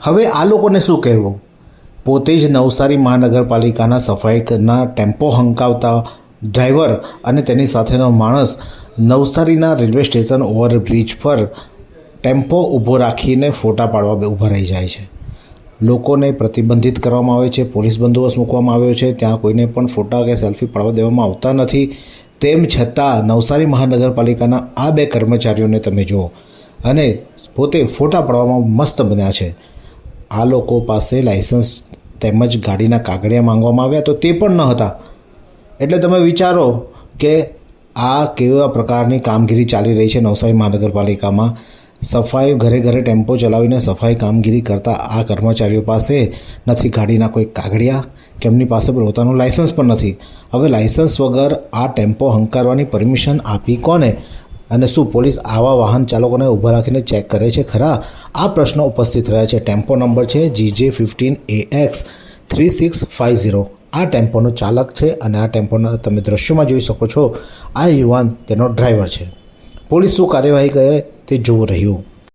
હવે આ લોકોને શું કહેવું? પોતે જ નવસારી મહાનગરપાલિકાના સફાઈના ટેમ્પો હંકાવતા ડ્રાઈવર અને તેની સાથેનો માણસ નવસારીના રેલવે સ્ટેશન ઓવરબ્રિજ પર ટેમ્પો ઊભો રાખીને ફોટા પાડવા ઊભા રહી જાય છે. લોકોને પ્રતિબંધિત કરવામાં આવે છે, પોલીસ બંદોબસ્ત મૂકવામાં આવ્યો છે, ત્યાં કોઈને પણ ફોટા કે સેલ્ફી પાડવા દેવામાં આવતા નથી. તેમ છતાં નવસારી મહાનગરપાલિકાના આ બે કર્મચારીઓને તમે જુઓ અને પોતે ફોટા પાડવામાં મસ્ત બન્યા છે. આ લોકો પાસે લાઇસન્સ તેમજ ગાડીના કાગળિયા માંગવામાં આવ્યા તો તે પણ ન હતા. એટલે તમે વિચારો કે આ કેવા પ્રકારની કામગીરી ચાલી રહી છે નવસારી મહાનગરપાલિકામાં. સફાઈ ઘરે ઘરે ટેમ્પો ચલાવીને સફાઈ કામગીરી કરતા આ કર્મચારીઓ પાસે નથી ગાડીના કોઈ કાગળિયા કે એમની પાસે પણ પોતાનું લાઇસન્સ પણ નથી. હવે લાઇસન્સ વગર આ ટેમ્પો હંકારવાની પરમિશન આપી કોને? અને શું પોલીસ આવા વાહન ચાલકોને ઊભા રાખીને ચેક કરે છે ખરા? આ પ્રશ્નો ઉપસ્થિત રહ્યા છે. ટેમ્પો નંબર છે GJ15AX3650. આ ટેમ્પોનો ચાલક છે અને આ ટેમ્પોના તમે દ્રશ્યોમાં જોઈ શકો છો. આ યુવાન તેનો ડ્રાઈવર છે. પોલીસ શું કાર્યવાહી કરે તે જોવું રહ્યું.